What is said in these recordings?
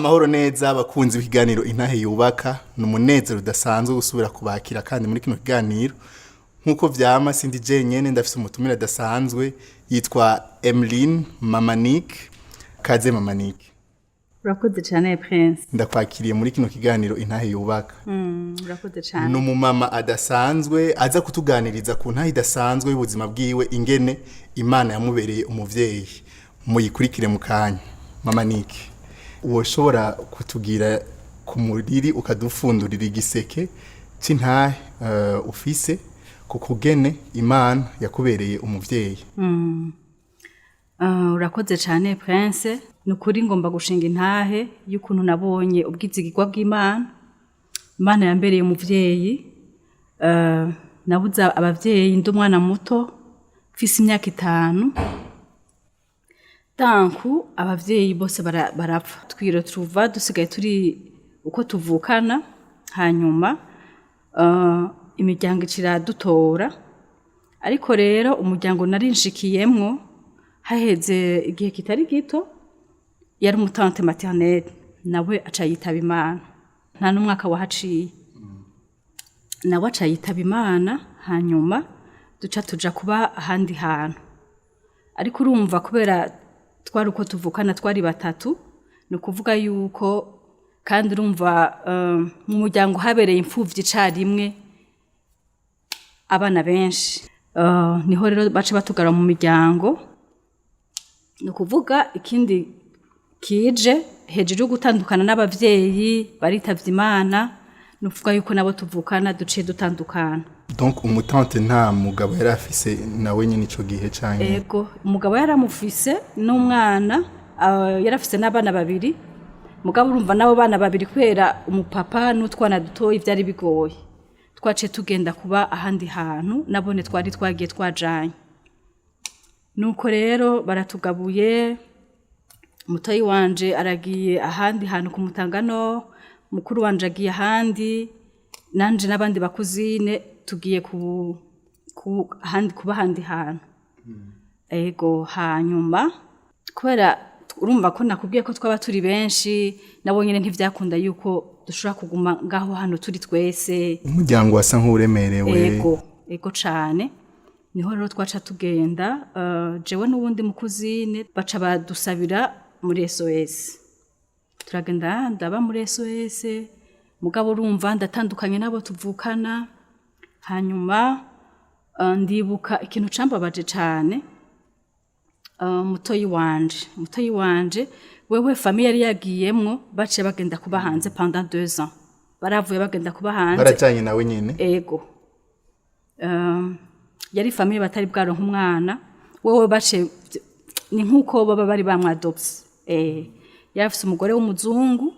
Amahoro neza abakunzi b'ikiganiro intahe yubaka numunezero udasanzwe gusubira kubakira kandi muri kino kiganiro nkuko vyama sindi jenyene ndafise umutumire adasanzwe yitwa Emeline Mamanik. Kaze Mamanik. Urakoze cyane Prince. Ndakwakiriye muri kino kiganiro intahe yubaka. Urakoze cyane. Numumama adasanzwe aza kutuganiriza ku ntahe idasanzwe y'ubuzima bwiwe ingene Imana yamubereye umuvyeyi. Muyikurikire mu kanya. Mamanik. Uwoshobora kutugira ku muriri ukadufundurira igiseke c'intahe ufise kukugene Imana yakubereye umuvyeyi. Urakoze cyane Prince. Nukuri ngomba gushinga intahe y'ukuntu nabonye ubwizigirwa bw'Imana. Imana yambereye umuvyeyi. Nabuza abavyeyi ndi umwana muto mfise imyaka 5. Tanku abavyeyi bose barapfa. Twiro tuva dusigaye turi uko tuvukana. Hanyuma imiryango iciradutora. Ariko rero umuryango narinshikiyemwo haheze igihe kitari gito yari umutante maternelle nawe aca yitaba Imana. Nta numwaka wahaciye. Nawe aca yitaba Imana hanyuma duca tuja kuba ahandi hantu. Ariko urumva kubera twari uko tuvukana twari batatu no kuvuga yuko kandi urumva mu muryango habereye impfuvyi carimwe abana benshi. Niho rero bace batugara mu miryango. No kuvuga ikindi kije hejuru gutandukana n'abavyeyi baritavye Imana nuvuga yuko nabo tuvukana duciye dutandukana. Donc umutante nta mugabo yari afise nawe nyine ico gihe canke? Ego umugabo yaramufise n'umwana yarafise n'abana babiri. Mugabo urumva nabo bana babiri kwera umupapa n'utwana dutoyi byari bigoye. Twace tugenda kuba ahandi hantu nabone twari twagiye twajanye. Nuko rero baratugabuye. Mutoyi wanje aragiye ahandi hantu kumutangano, mukuru wanje agiye ahandi, nanje nabandi bakuzine tugiye ku handi kuba handi hantu. Ego hanyuma kubera urumva ko nakubwiye ko twaba turi benshi nabo nyene ntivyakunda yuko dushobora kuguma ngaho hano turi twese. Umuryango wasa nk'uremerewe. Ego cane. Niho rero twaca tugenda jewe n'ubundi mukuzine baca badusabira muri SOS. Turagenda ndaba muri SOS mugabo urumva ndatandukanye nabo tuvukana. Hanyuma ndibuka ikintu cambabaje cane. Mutoyi wanje wewe famille yari yagiyemwo bace bagenda kuba hanze pendant 2 ans. Baravuye bagenda kuba hanze. Baracanye nawe nyene. Ego. Yari famille batari bwaronka umwana. Wewe bace ni nkuko baba bari bamwadopse. Yarafise umugore w'umuzungu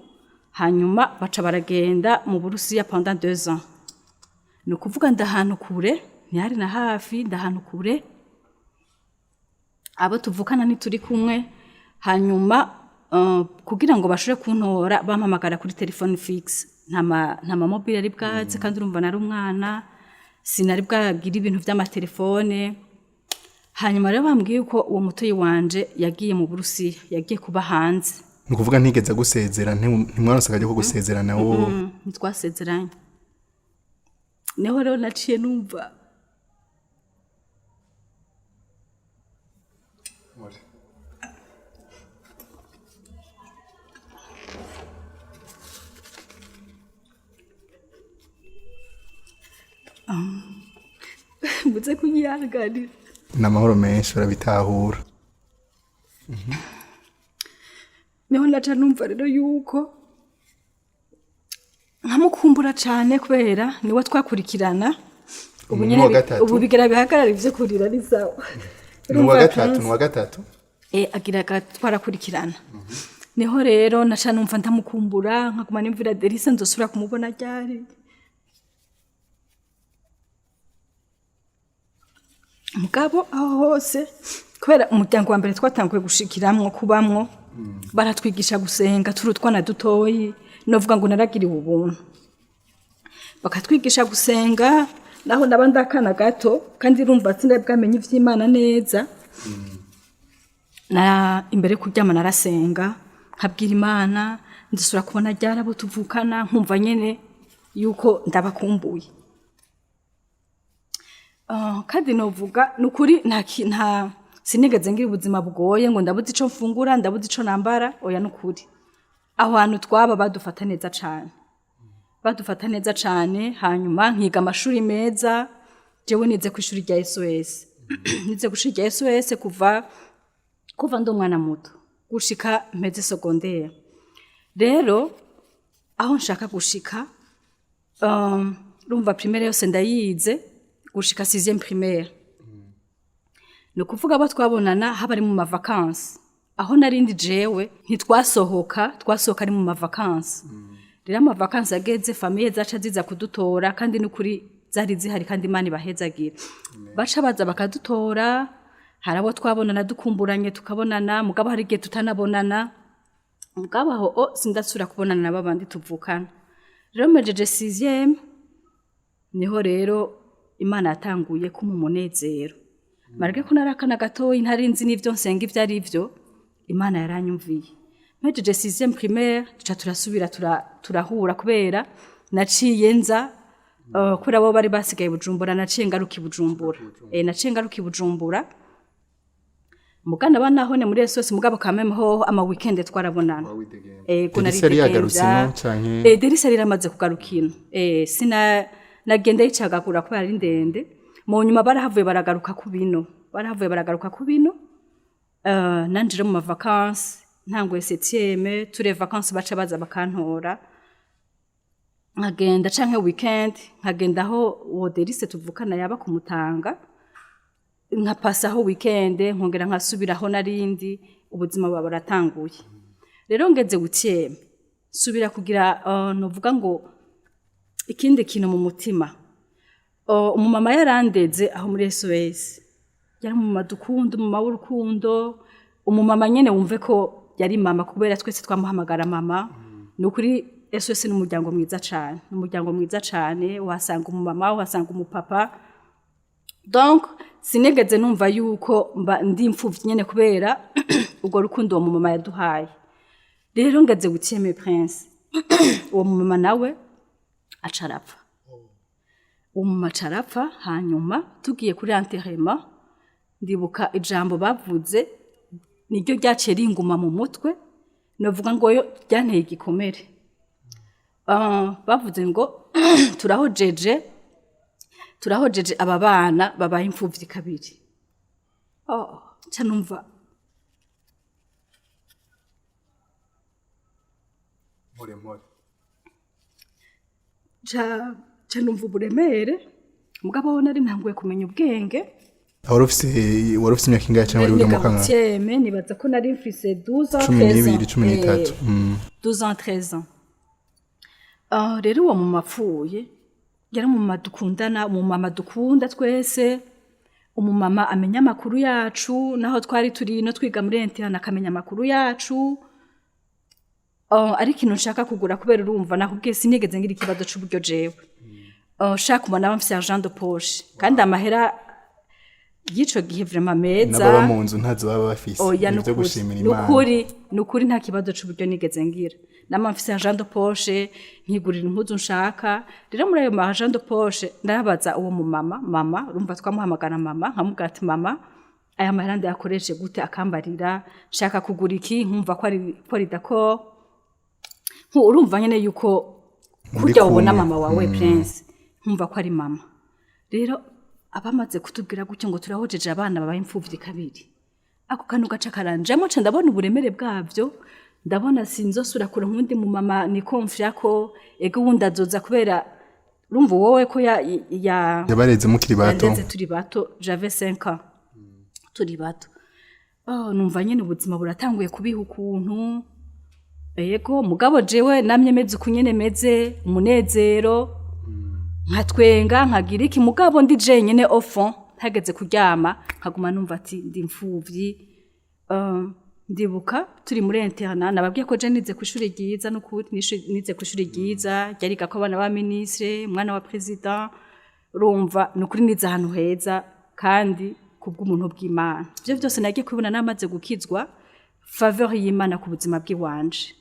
hanyuma baca baragenda mu Burusiya pendant 2 ans. No kuvuga ndahantu kure, ntiyari na hafi ndahantu kure. Abo tuvukana ni turi kumwe hanyuma kugira ngo bashore kuntora bampamagara kuri telefone fixe. Nta mobile ari bwaze kandi urumva nari umwana sinari bwagira ibintu by'amatelefone. Hanyuma rero bambwiye uko uwo mutoyi wanje yagiye mu Burusiya yagiye kuba hanze. Nukuvuga ntigeze gusezera ntimwaronse akaje ko gusezerana wowe? Ntitwasezeranye. Neho rero naciye numva muze kunyihanganira. N'amahoro menshi urabitahura. Neho naca numva rero yuko nkamukumbura cane kubera niwe twakurikirana. Ubu nyene ubu bigera bihagarara ivyo kurira ari sawa. Nuwa gatatu. Agira twarakurikirana. Niho rero naca numva ndamukumbura nkaguma nimvira Delise nzosubira kumubona ryari. Mugabo aho hose kubera umuryango wa mbere twatanguye gushikiramwo kubamwo baratwigisha gusenga turutwana dutoyi novuga ngo naragiriwe ubuntu. Bakatwigisha gusenga naho nabandakana gato kandi urumva tsinda bwamenye ivy'Imana neza. Na imbere kuryama narasenga nkabwira imana ndasura kubona ryarabo tuvukana nkumva nyene yuko ndabakumbuye kandi novuga nukuri nta sinigeze ngira ubuzima bugoye ngo ndabuze ico mfungura ndabuze ico nambara oya nukuri aho hantu twaba badufata neza cane hanyuma nkiga amashuri meza jewe nize ku ishuri rya SOS nize ku ishuri rya SOS kuva ndi umwana muto gushika mpeze secondaire rero aho nshaka gushika rumva primaire yose ndayize gushika 6e primaire no kuvuga abo twabonana haba ari mu mavacances aho narindi jewe ntitwasohoka ari mu mavacances rero amavacances ageze famille zaca ziza kudutora kandi nukuri zari zihari kandi Imana ibahezagira baca baza bakadutora harabo twabonana dukumburanye tukabonana mugabo hari gihe tutanabonana mugabo aho sindasura kubonana nababandi tuvukana rero mejeje 6e niho rero Imana yatanguye kuma umunezero marge ko narakana gatoyi ntarinzi n'ivyo nsenga ivyo ari byo Imana yaranyumviye mejeje 6e primaire tuca turasubira turahura kubera naciye nza kuri abo bari basigaye Bujumbura naciye ngaruka i Bujumbura mugana banahone muri SOS mugabo kameme ho ama weekend twarabonana ko nari yagarutse no canke Derisa riramaze kugarukino sina nagenda yicagakura ko ari ndende mu nyuma barahavuye baragaruka ku bino nanjire mu vacances ntangoye 7e ture vacances baca baza bakantora nkagenda canke weekend nkagenda aho Derisa tuvukana yaba kumutanga nkapasa aho weekend nkongera nkasubiraho narindi ubuzima bwa baratanguye rero ngeze gutiyeme subira kugira novuga ngo ikindi kintu mu mutima umumama yarandeze aho muri SOS yari mu madukundo mu mawurukundo umumama nyene wumve ko yari mama kubera twese twamuhamagara mama nukuri SOS ni umuryango mwiza cane uhasanga umumama uhasanga umupapa donc sinegeze numva yuko ndi imfuvyi nyene kubera ubwo rukundo uwo mumama yaduhaye rero ngeze gutiyeme prince uwo mumama nawe acarapfa acarapfa hanyuma tugiye kuri enterrement ndibuka ijambo bavuze niryo ryaciye ringuma mu mutwe novuga ngo yo ryanteye igikomere bavuze ngo turahojeje aba bana babaye imfuvyi kabiri canumva canumva uburemere mugabo nari ntanguye kumenya ubwenge warufise imyaka ingahe cyangwa wari mu kangahe cyeme nibaza ko nari mfise 12 ans 12 ans 13 ans rero uwo mu mapfuye yari mu madukundana umumama dukunda twese umumama amenya amakuru yacu naho twari turi no twiga muri internet akamenya amakuru yacu ari kintu nshaka kugura kubera urumva nakubwiye sinigeze ngira ikibazo c'uburyo jewe shaka umwana mfise argent de poche kandi amahera yico gihe vraiment meza nababa mu nzu ntazo baba bafise nivyo gushimira Imana nukuri nta kibazo c'uburyo nigeze ngira namafise argent de poche nkigurira impuzu nshaka rero muri ayo argent de poche ndabaza uwo mu mama urumva twamuhamagara mama nkamubwira ati mama aya mahera ndayakoreshe gute akambarira nshaka kugura iki nkumva ko ari d'accord urumva nyene yuko kurya ubona mama wawe prince nkumva ko ari mama rero abamaze kutubwira gutyo ngo turahojeje abana babaye imfuvyi kabiri ako kantu gaca karanjemo nca ndabona uburemere bwavyo ndabona sinzosura kure nkundi mu mama ni konfya ko ego wundi azoza kubera urumva wowe ko yabareze mukiri bato ndetse turi bato j'avais 5 ans turi bato numva nyene ubuzima buratanguye kubiha ukuntu ego mugabo jewe namye meze kunyene meze umunezero nkatwenga nkagira iki mugabo ndi je nyene au fond ntageze kuryama nkaguma numva ati ndi imfuvyi ndibuka turi muri internet nababwiye ko je nize ku ishuri ryiza no kuri nize ku ishuri ryiza ryari gako abana ba ministre umwana wa president urumva no kuri nize ahantu heza kandi kubw'umuntu bw'Imana byo byose nagiye kubona namaze gukizwa faveur y'Imana ku buzima bw'iwanje.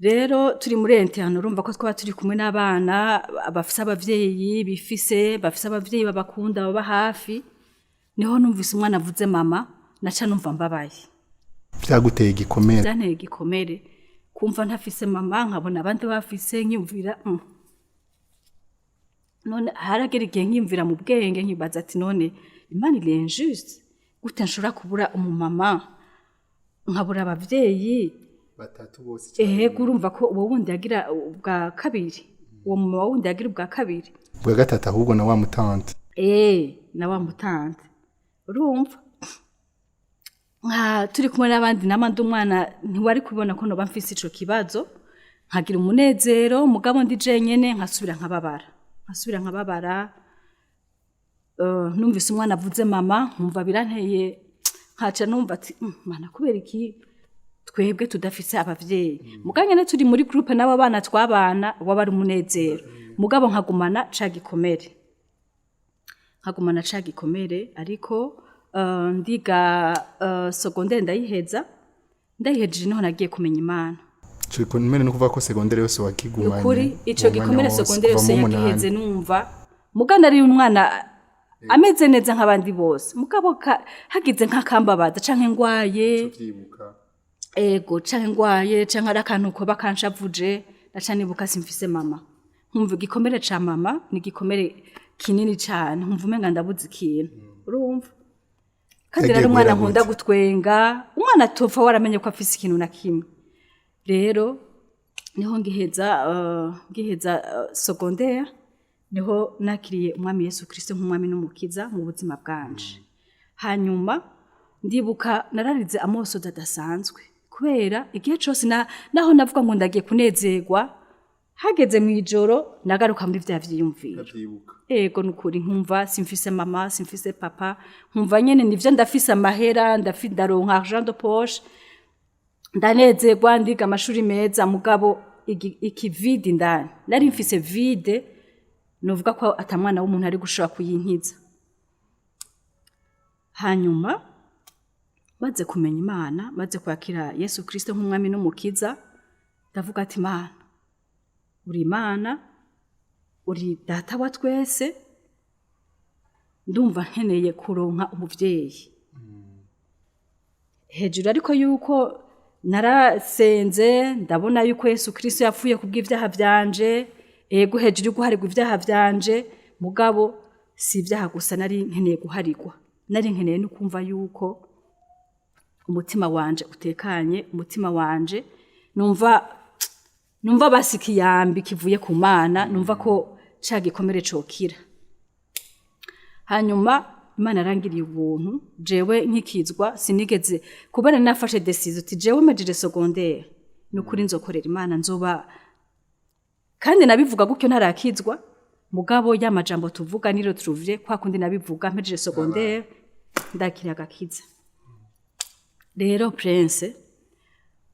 Rero turi muri interne urumva ko twaba turi kumwe n'abana bafise abavyeyi bifise bafise abavyeyi babakunda baba hafi, niho numvise umwana avuze mama naca numva mbabaye. Byaguteye igikomere? Byanteye igikomere kumva ntafise mama nkabona abandi bafise nkiyumvira none haragera igihe nkiyumvira mu bwenge nkibaza ati none Imana iri injuste gute nshobora kubura umumama nkabura abavyeyi batatu bose cyane. Urumva ko uwo wundi yagira ubwa kabiri, uwo mama wundi yagira ubwa kabiri, ubwa gatatu ahubwo na wa mutante. Na wa mutante urumva turi kumwe n'abandi namandi umwana ntiwari kubona ko no bamfise ico kibazo, nkagira umunezero mugabo ndi jenyene nkasubira nkababara numvise umwana avuze mama nkumva biranteye nkaca numva ati mana kubera iki twebwe tudafise abavyeyi. Muganyene turi muri groupe n'abo bana twabana wabari umunezero mugabo nkagumana ca gikomere ariko ndiga secondaire ndayihejeje niho nagiye kumenya Imana. Cyo gikomere no kuva ko secondaire yose wakigumanye. Ukuri ico gikomere secondaire yose yakiheze numva mugana ari umwana ameze neza nk'abandi bose mugabo hagize nk'akambabaza canke ngwaye canke ngwaye canke ari akantu ko bakanshavuje ndaca nibuka simfise mama nkumva igikomere ca mama ni igikomere kinini cyane nkumva umenga ndabuze ikintu urumva kandi rero umwana nkunda gutwenga umwana topfa waramenye ko afise ikintu na kimwe. Rero niho ngiheza secondaire niho nakiriye umwami Yesu Kristo nk'umwami n'umukiza mu buzima bwanje. Hanyuma ndibuka nararize amoso dadasanzwe kubera igihe cyose naho navuga ngo ndagiye kunezerwa hageze mu ijoro nagaruka muri vya vyiyumviro. Nukuri nkumva simfise mama simfise papa nkumva nyene nivyo ndafise amahera ndaronka argent de poche ndanezerwa ndiga amashuri meza mugabo iki vide ndani nari mfise vide novuga ko atamwana w'umuntu ari gushobora kuyinkiza. Hanyuma maze kumenya Imana maze kwakira Yesu Kristo nk'umwami n'umukiza ndavuga ati Mana uri Imana uri data wa twese ndumva nkeneye kuronka umuvyeyi. Hejuru ariko yuko narasenze ndabona yuko Yesu Kristo yapfuye kubw'ivyaha vyanje hejuru guharirwa ivyaha vyanje mugabo si ivyaha gusa nari nkeneye guharirwa nari nkeneye no kumva yuko umutima wanje utekanye umutima wanje numva basikiyambi kivuye ku Mana numva ko ca gikomere cokira. Hanyuma Imana arangiriye ubuntu jewe nkikizwa sinigeze kubera nafashe decision ati jewe mejeje secondaire nukuri nzokorera Imana nzoba kandi nabivuga gutyo ntarakizwa mugabo y'amajambo tuvuga niro truvye kwa kundi nabivuga mejeje secondaire ndakira gakiza. Rero Prince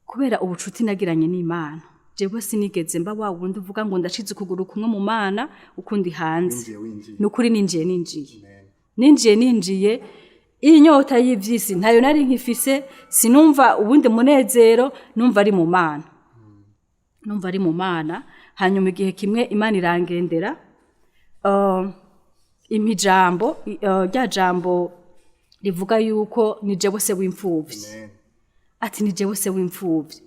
kubera ubucuti nagiranye n'Imana jewe sinigeze mba wa wundi uvuga ngo ndacize ukuguru kumwe mu Mana ukundi hanze nukuri ninjiye inyota y'ivyisi ntayo nari nkifise sinumva ubundi munezero numva ari mu Mana. Hanyuma igihe kimwe Imana irangendera imijambo rya jambo rivuga yuko ni jewe se w'imfuvyi ati ni jewe se w'imfuvyi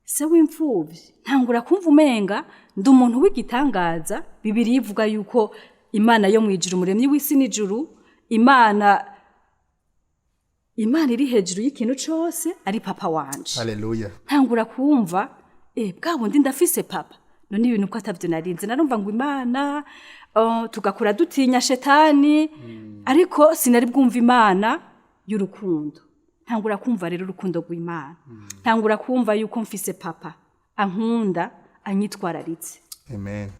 se w'imfuvyi ntangura kumva umenga ndi umuntu w'igitangaza. Bibiri ivuga yuko Imana yo mwijuru umuremyi w'isi n'ijuru Imana iri hejuru y'ikintu cyose ari papa wanje. Haleluya. Ntangura kumva bwabo ndi ndafise papa none ibintu ko atavyo narinze narumva ngo Imana tugakura dutinya shetani ariko sinari bwumva Imana y'urukundo. Ntangura kumva rero urukundo rw'Imana ntangura kumva yuko mfise papa ankunda anyitwararitse. Amen.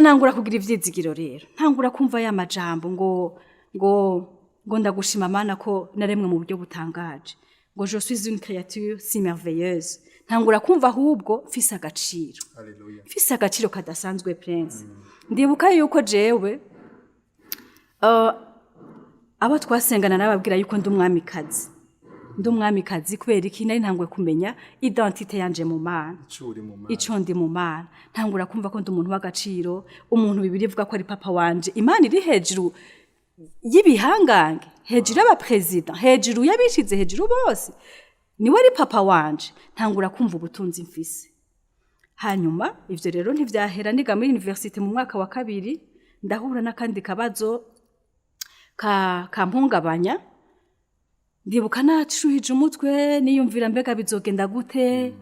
Ntangura kugira ivyizigiro rero ntangura kumva ya majambo ngo ndagushima Mana ko naremwe mu buryo butangaje ngo je suis une créature si merveilleuse. Ntangura kumva ahubwo mfise agaciro. Haleluya. Mfise agaciro kadasanzwe Prince. Ndibuka yuko jewe abo twasengana nababwira yuko ndi umwamikazi kubera iki nari ntangwe kumenya identite yanje mu Mana ico ndi mu Mana ntangura kumva ko ndi umuntu w'agaciro umuntu bibiri ivuga ko ari papa wanje Imana iri hejuru y'ibihangange hejuru y'abapresident hejuru y'abishize hejuru bose niwe ari papa wanje ntangura kumva ubutunzi mfise hanyuma ivyo rero ntivyahera niga muri university mu mwaka wa 2 ndahura n'akandi kabazo kampungabanya ndibuka nacuhije umutwe niyumvira mbega bizogenda gute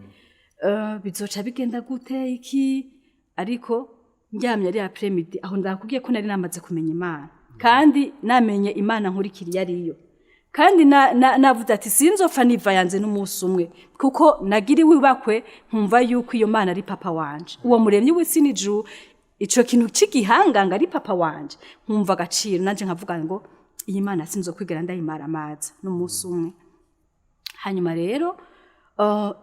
bizoca bigenda gute iki ariko ndyamye ari après-midi aho ndakubwiye ko nari namaze kumenya Imana kandi namenye Imana nkurikiri yariyo kandi navuze ati sinzopfa niva yanze n'umunsi umwe kuko nagiriwe ibakwe nkumva yuko iyo Mana ari papa wanje uwo muremyi w'isi n'ijuru ico kintu c'igihanganga ari papa wanje nkumva agaciro nanje nkavuga ngo iyi Mana sinzokwigera ndayimara amaza n'umunsi umwe hanyuma rero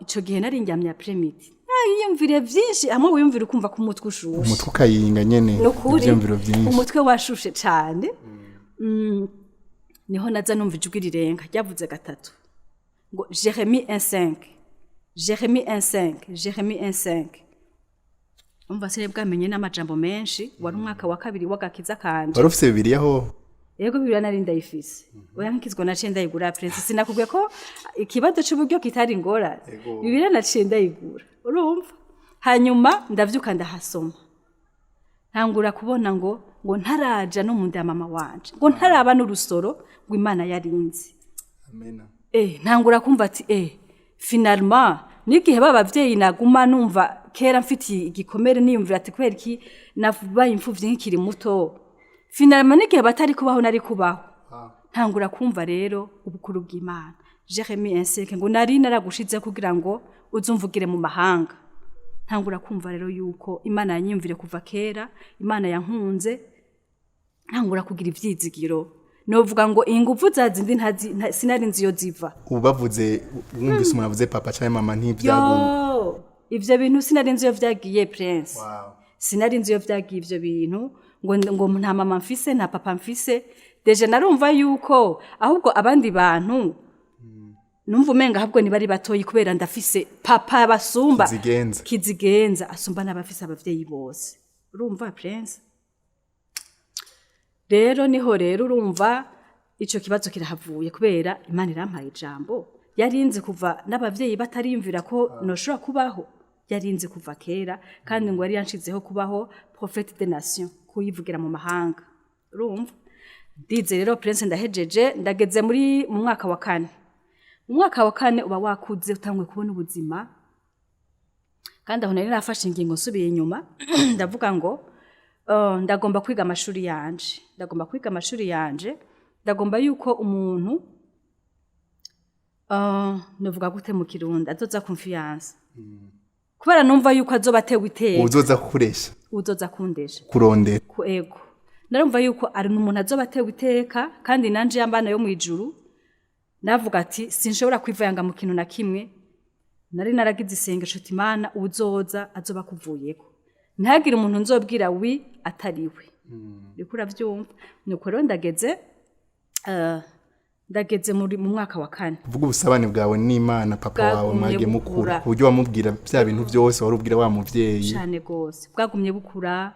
ico gihe nari njyamye après-midi yiyumvire vyinshi hamwe wiyumvire ukumva ku mutwe ushushe umutwe ukayinga nyene ivyumviro vyinshi umutwe washushe cyane niho naza numva ijwi rirenga ryavuze gatatu ngo Jérémie 1:5 umva se bwamenye n'amajambo menshi wari umwaka wa 2 w'agakiza kanje wari ufise Bibiliya ho yego Bibiliya nari ndayifise oya nkizwa naciye ndayigura prince sinakubwiye ko ikibazo cy'uburyo kitari ngora Bibiliya naciye ndayigura urumva hanyuma ndavyuka ndahasoma ntangura kubona ngo ntaraja no mu nda mama wanje ngo ntaraba n'urusoro ngo Imana yarinzi amen ntangura kumva ati finalement nigihe babavyeyi naguma numva kera mfiti igikomere niyumvira ati kwera iki nabaye imfuvyi nkiri muto finalement nigihe batari kubaho nari kubaho ntangura kumva rero ubukuru bw'Imana Jérémie 1:5 ngo nari naragushize kugira ngo uzumvugire mu mahanga ntangura kumva rero yuko Imana yanyumvire kuva kera Imana yankunze ntangura kugira ivyizigiro novuga ngo ingufu zazindi sinari nziyo ziva ubavuze wumvise umuntu avuze papa cyangwa mama ntibyago ivyo bintu sinari nziyo vyagiye prince sinari nziyo vyagiye ivyo bintu ngo nta mama mfise nta papa mfise deje narumva yuko ahubwo abandi bantu numva umenga ahubwo ni bari batoyi kubera ndafise papa basumba kizigenza asumba n'abafise abavyeyi bose urumva prince rero niho rero urumva ico kibazo kirahavuye kubera Imana irampaye ijambo yarinze kuva n'abavyeyi batariyumvira ko noshobora kubaho yarinze kuva kera kandi ngo yari yanshizeho kubaho prophète des nations kuyivugira mu mahanga urumva ndize rero prince ndahejeje ndageze mu mwaka wa 4 mu mwaka wa 4 uba wakuze utangwe kubona ubuzima kandi aho nari nafashe ingingo nsubiye inyuma ndavuga ngo ndagomba kwiga amashuri yanje ndagomba yuko umuntu novuga gute mu Kirundi azoza confiance kubera numva yuko azoba atewe iteka uzoza kuresha uzoza kundesha kurondera ku ego narumva yuko ari umuntu azoba atewe iteka kandi nanje yambana yo mu ijuru navuga ati sinshobora kwivanga mu kintu na kimwe nari naragize isengesho ati Imana uzoza azoba kuvuyeko ntagire umuntu nzobwira wi atariwe rikura vyumva nuko rero ndageze mu mwaka wa 4 uvuga ubusabane bwawe n'Imana papa wawe mage mukura uburyo wamubwira bya bintu byose warubwira wa muvyeyi cyane gose bwagumye bukura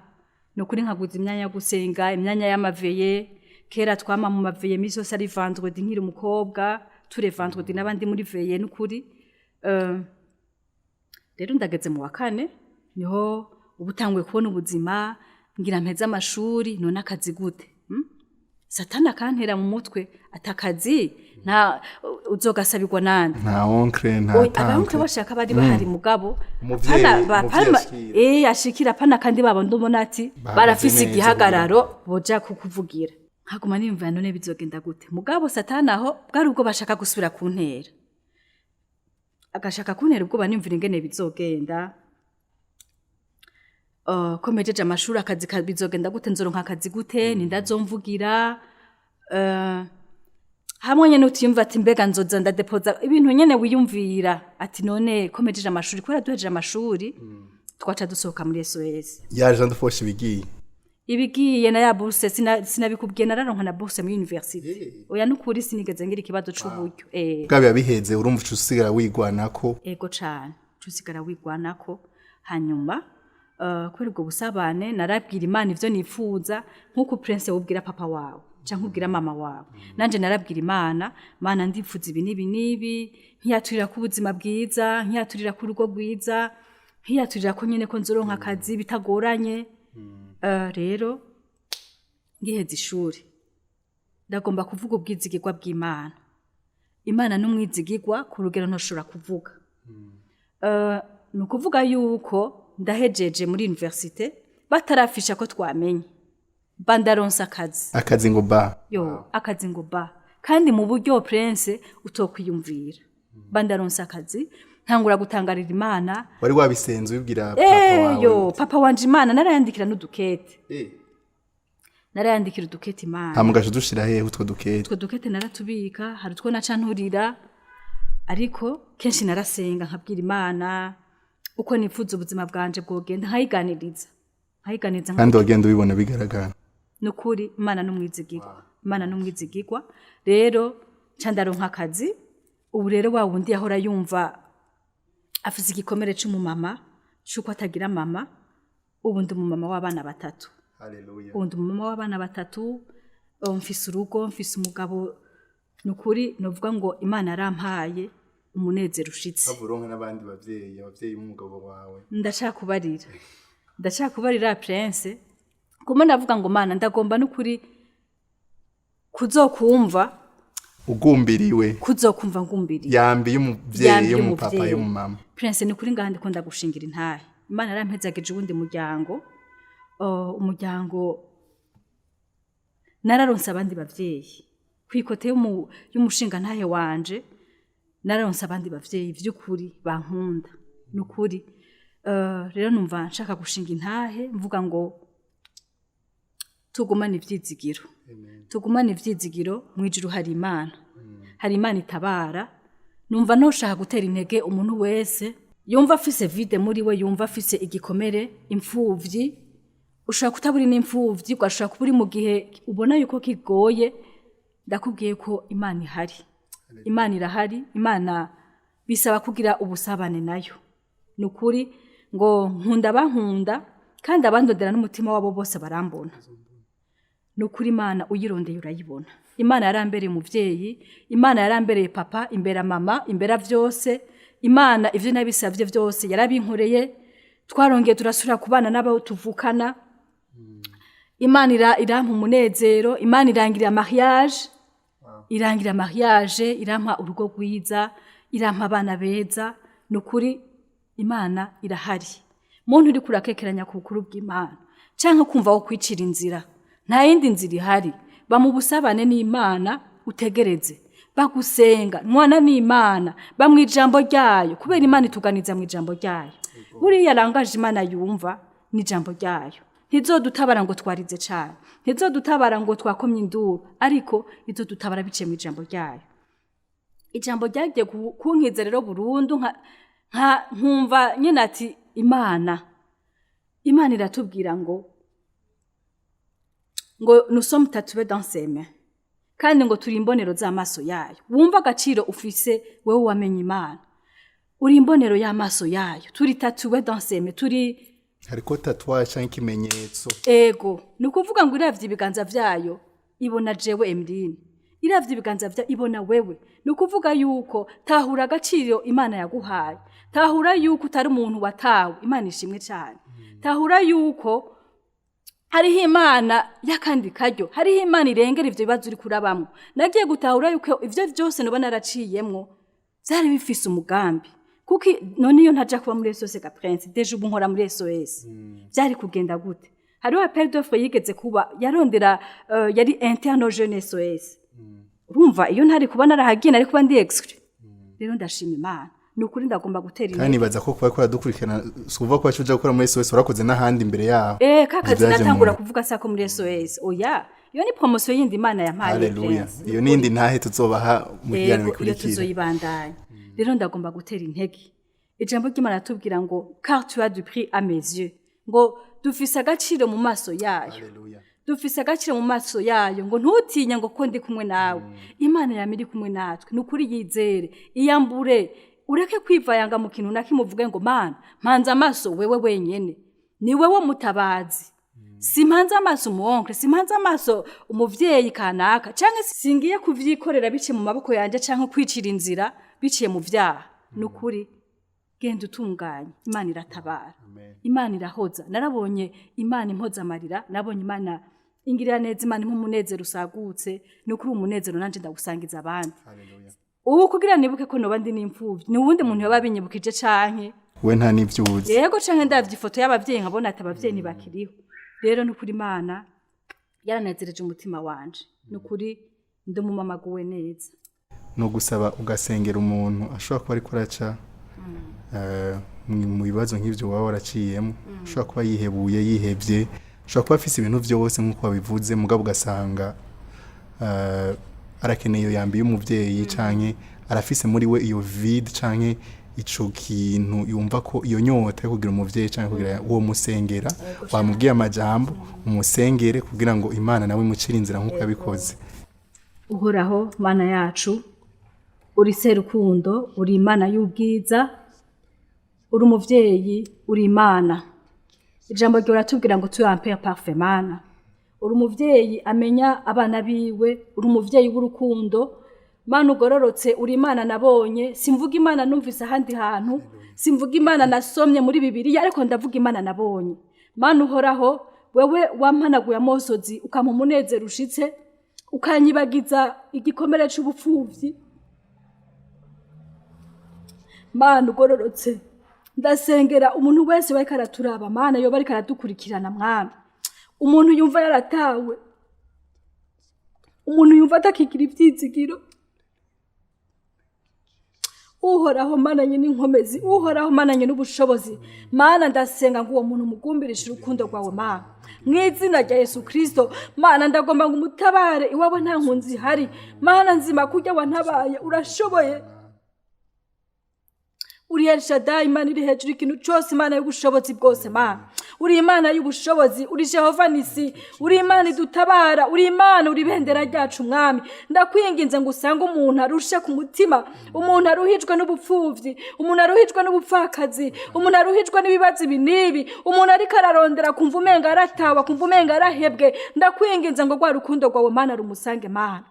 no kuri nkaguza imyanya gusenga imyanya y'amaveye kera twama mu maveye misi yose ari vendredi nkiri umukobwa ture vendredi n'abandi muri veye n'ukuri rero ndageze mu wa 4 niho ubutangwe kubona ubuzima ngira mpeza amashuri none akazi gute Satana kantera mu mutwe atakazi nta uzogasabirwa nande nta onkre nta tante abantu bashaka bari bahari mugabo ashikira pana kandi babo ndumona ati barafise igihagararo boja kukuvugira nkaguma nimva none bizogenda gute mugabo Satana aho bwari ubwo bashaka gusubira kuntera agashaka kuntera ubwo banimvira ingene bizogenda komejeje amashuri akazi bizogenda gute nzoronka akazi gute nindazomvugira hamwe nyene utiyumva ati mbega nzoza ndadepoza ibintu nyene wiyumvira ati none komejeje amashuri kubera duhejeje amashuri twaca dusohoka muri SOS yaje ndufosha ibigiye ibigiye na ya bourse sinabikubwiye nararonka na bourse muri university oya nukuri sinigeze ngira ikibazo c'uburyo bwa biheze urumva usigara wigwanako ego cane usigara wigwanako hanyuma kuri ubwo busabane narabwira Imana ivyo nifuza nkuko prince wubwira papa wawe canke ubwira mama wawe nanje narabwira Imana Mana ndifuza ibi nibi nkiyaturira ku buzima bwiza nkiyaturira ku rugo rwiza nkiyaturira ko nyene ko nzoronka akazi bitagoranye rero ngiheze ishuri ndagomba kuvuga ubwizigirwa bw'Imana Imana n'umwizigirwa ku rugero ntoshobora kuvuga ni ukuvuga yuko ndahejeje muri universite batarafisha ko twamenye bandaronsa akazi ngo ba akazi ngo ba kandi mu buryo prince utokwiyumvira bandaronsa akazi ntangura gutangarira Imana wari wabisenze ubwira papa wawe papa wanje Imana narayandikira n'udukete narayandikira udukete Imana hamugaje dushira hehe utwo dukete naratubika hari utwo nacanturira ariko kenshi narasenga nkabwira Imana uko nifuza ubuzima bwanje bwogenda nkayiganiriza kandi wagenda ubibona bigaragara nukuri Imana n'umwizigirwa rero candaronka akazi ubu rero wa wundi yahora yumva afise igikomere c'umumama cuko atagira mama ubu ndi umumama w'abana batatu mfise urugo mfise umugabo nukuri novuga ngo Imana yarampaye umunezero ushitse avuronka n'abandi abavyeyi b'umugabo wawe ndacakubarira prince kuma ndavuga ngo Mana ndagomba n'ukuri kuzokumva ugumbiriwe kuzokumva ngumbiriwe yambi y'umuvyeyi y'umupapa y'umumama prince ni kuri ngahandi ko ndagushingira intahe Imana yarampezageje ubundi umuryango nararonse abandi bavyeyi kwikote y'umushinga ntahe wanje nararonse abandi bavyeyi vy'ukuri bankunda nukuri rero numva nshaka gushinga intahe mvuga ngo tugumane ivyizigiro mwijuru hari Imana itabara numva noshaka gutera intege umuntu wese yumva afise vide muri we yumva afise igikomere imfuvyi ushaka kutaburi n'imfuvyi ugashaka kuburi mu gihe ubona yuko kigoye ndakubwiye ko Imana ihari Imana irahari Imana bisaba kugira ubusabane nayo nukuri ngo nkunda bankunda kandi abandondera n'umutima wabo bose barambona nukuri Imana uyirondeye urayibona Imana yarambereye umuvyeyi Imana yarambereye papa imbera mama imbera vyose Imana ivyo nabisavye vyose yarabinkoreye twarongeye turasura kubana nabo tuvukana Imana irampa umunezero Imana irangira mariage irampa urugo rwiza irampa abana beza nukuri Imana irahari muntu uri kurakekeranya ku bukuru bw'Imana canke kumva wo kwicira inzira nta yindi nzira ihari bamubusabane n'Imana utegereze bagusenga mwana n'Imana bamwijambo ryayo kubera Imana ituganiza mu ijambo ryayo buriya rangaje Imana yumva ni ijambo ryayo ntizodutabara ngo twarize cyane ntizodutabara ngo twakomye induru ariko izodutabara biciye mu ijambo ryayo ijambo ryagiye kunkiza rero burundu nkumva nyene ati Imana iratubwira ngo nous sommes tatoués dans ses mains kandi ngo turi imbonero z'amaso yayo wumva agaciro ufise wewe wamenye Imana uri imbonero y'amaso yayo turi tatoués dans ses mains turi hariko tatouage cyangwa ikimenyetso ego ni ukuvuga ngo iravye ibiganza vyayo ibona jewe Emeline iravye ibiganza vya ibona wewe ni ukuvuga yuko tahura agaciro Imana yaguhaye tahura yuko utari umuntu watawe Imana ishimwe cyane tahura yuko hariho Imana yakandi karyo hariho Imana irengera ivyo bibazo uri kurabamwe nagiye gutahura yuko ivyo byose noba naraciyemwo byari bifise umugambi kuki none iyo ntaja kuba muri SOS ga Prince deje ubu nkora muri SOS byari kugenda gute hariho appel d'offre yigeze kuba yarondera yari interne jeune SOS urumva iyo ntari kuba narahagiye nari kuba ndi exclu rero ndashima Imana nukuri ndagomba gutera kandi baza ko kuba dukurikirana suva ko bacuja gukora muri SOS urakoze n'ahandi imbere yaho kakazi natangura kuvuga sako muri SOS oya iyo ni promotion yindi Imana yampaye haleluya iyo nindi ntahe tuzobaha mu gihe bikurikira tuzoyibandanya rero ndagomba gutera intege ijambo ry'Imana tubwira ngo car tu as du prix à mes yeux ngo dufise agaciro mu maso yayo. Haleluya. Dufise agaciro mu maso yayo ngo ntutinye ngo ko ndi kumwe nawe. Imana yamiri kumwe natwe. Nukuri yizere. Iyambure ureke kwivayanga mu kintu nakimuvuge ngo mana mpanza amaso wewe wenyene. Ni wewe mutabazi. Simpanza amaso umuonkre, simpanza amaso umuvyeyi kanaka, canke singiye kuvyikorera bice mu maboko yanje canke kwicira inzira biciye mu vyaha. Nukuri genda utunganye, Imana iratabara. Imana irahoza. Narabonye Imana impoza amarira, nabonye Imana ingirira neza, Imana impumunezero usagutse, nukuri umunezero nanje ndagusangiza abandi. Haleluya. Ubu kugira nibuke ko noba ndi n'imfuvyi, ni uwundi muntu yoba binyibukije canke we nta nivyuzi. yego canke ndavye ifoto y'abavyeyi nkabona ati abavyeyi ntibakiriho. Rero nukuri Imana yaranezereje umutima wanje. Nukuri ndumumamaguwe neza. No gusaba ugasengera umuntu ashobora kuba ariko araca mu bibazo nk'ivyo waba waraciyemo, ashobora kuba yihebuye yihevye, ashobora kuba afise ibintu vyose nk'uko wabivuze, mugabo ugasanga arakeneye iyo yambi y'umuvyeyi canke arafise muri we iyo vide canke ico kintu yumva ko iyo nyota yo kugira umuvyeyi canke kugira uwo musengera, wamubwiye amajambo umusengere kugira ngo Imana nawe imucire inzira nk'uko yabikoze. Uhoraho Mana yacu, uri serukundo, uri Imana y'ubwiza, uri umuvyeyi, uri Imana. Ijambo ryo ratubwira ngo tu ampere parfait Mana. Uri umuvyeyi amenya abana biwe, uri umuvyeyi w'urukundo. Mana ugororotse, uri Imana nabonye, simvuga Imana numvise ahandi hantu, simvuga Imana nasomye muri Bibiliya, ariko ndavuga Imana nabonye. Mana uhoraho, wewe wampanaguye amosozi ukampa umunezero ushitse, ukanyibagiza igikomere c'ubupfuvyi. Mana ugororotse, ndasengera umuntu wese bariko araturaba, Mana yoba ariko aradukurikirana Mwami. Umuntu yumva yaratawe, umuntu yumva atakigira ivyizigiro. Uhoraho Mana nyine inkomezi, uhoraho Mana nyine ubushobozi. Mana ndasenga ngo uwo muntu mugumbirishe urukundo rwawe Mana. Mwizina rya Yesu Kristo, Mana ndagomba ngo umutabare iwabo nta nkunzi hari. Mana nzima kurya wantabaye, urashoboye. Uri El Shaddai, Imana iri hejuru ikintu cyose, Imana y'ubushobozi bwose Mana. Uri Imana y'ubushobozi, uri Jehova Nisi, uri Imana idutabara, uri Imana uri bendera ryacu Mwami. Ndakwinginze ngo usange umuntu arushe ku mutima, umuntu aruhijwe n'ubupfuvyi, umuntu aruhijwe n'ubupfakazi, umuntu aruhijwe n'ibibazo binibi, umuntu ariko ararondera kumva umenga aratawa, kumva umenga arahebwe. Ndakwinginze ngo gwa rukundo rwawe Mana rumusange Mana.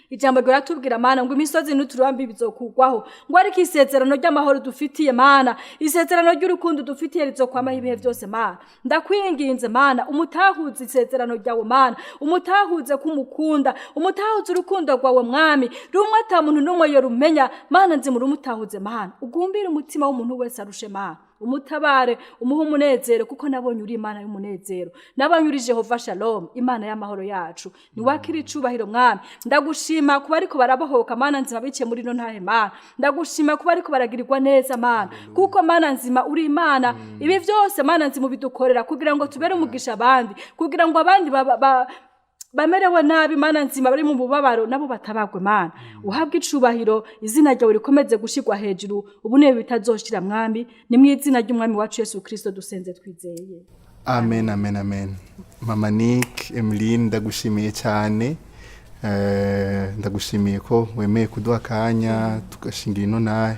Ijambo ryo ratubwira Mana ngo imisozi n'uturambi bizokugwaho, ngo ariko isezerano ry'amahoro dufitiye Mana, isezerano ry'urukundo dufitiye rizokwama ibihe byose Mana. Ndakwinginze Mana umutahuze isezerano ryawe Mana, umutahuze kumukunda, umutahuze urukundo rwawe Mwami, rumwe ata muntu numwe yo rumenya Mana, nzimura umutahuze Mana, ugumbire umutima w'umuntu wese arushe Mana. Umutabare umuha umunezero, kuko nabonye uri Imana y'umunezero, nabonye uri Jehova Shalom, Imana y'amahoro yacu. Ni wakiri icubahiro Mwami. Ndagushima kuba ariko barabahoka Mana nzima bice muri no ntahe Mana. Ndagushima kuba ariko baragirirwa neza Mana, kuko Mana nzima uri Imana. Ibi byose Mana nzima bidukorera kugira ngo tubere umugisha abandi, kugira ngo abandi bamerewe nabi Mana nzima bari mu bubabaro nabo batabagwe Mana. Uhabwe icubahiro, izina ryawe rikomeze gushigwa hejuru, ubu niwe bitazoshira Mwami. Ni mu izina ry'Umwami wacu Yesu Kristo dusenze twizeye. Amen, amen, amen. Mama Nick, Emeline, ndagushimiye cyane. Ndagushimiye ko wemeye kuduha akanya tugashingira ino nahe.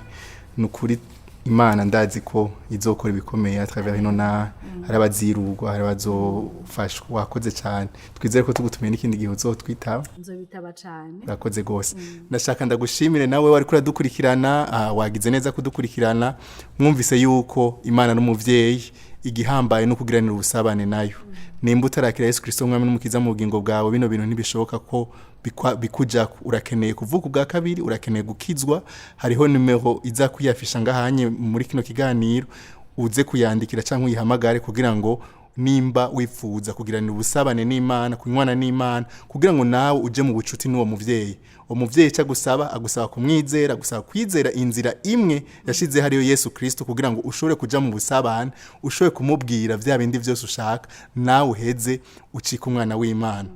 Nukuri Imana ndazi ko izokora ibikomeye atravers ino nahe. Hari abazirugwa, hari abazofashwa. Wakoze cyane. Twizere ko tugutumiye n'ikindi gihe uzotwitaba. Nzobitaba cyane. Urakoze gose. Ndashaka ndagushimire nawe wari kuri dukurikirana, wagize neza kudukurikirana. Mwumvise yuko Imana n'umuvyeyi igihambaye no kugiranira ubusabane nayo. Nimba utarakira Yesu Kristo Umwami n'umukiza mu bugingo bwawe, bino bintu ntibishoboka ko bikuja. Urakeneye kuvuka ubwa kabiri, urakeneye gukizwa. Hariho numero iza kuyafisha ngahanye muri kino kiganiro, uze kuyandikira cyangwa uyihamagare kugira ngo nimba wifuza kugiranira ubusabane n'Imana, kunywana n'Imana, kugira ngo nawe uje mu bucuti n'uwo muvyeyi. Umuvyeyi cyagusaba agusaba kumwizera, gusaba kwizera inzira imwe yashize hariyo Yesu Kristo, kugira ngo ushobore kuja mu busabane, ushobore kumubwira vya bindi byose ushaka, nawe uheze ucika umwana w'Imana.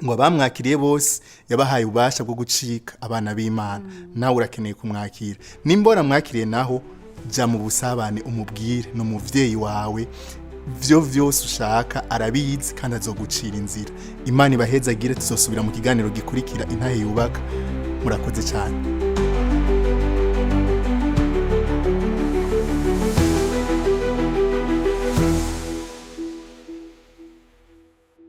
Ngo abamwakiriye bose yabahaye ubasha bwo gucika abana b'Imana. Nawe urakeneye kumwakira. Nimba waramwakiriye naho, ja mu busabane umubwire no muvyeyi wawe vyo vyose ushaka arabizi kandi azogucira inzira. Imana ibahezagire, tuzosubira mu kiganiro gikurikira intahe yubaka. Murakoze cyane.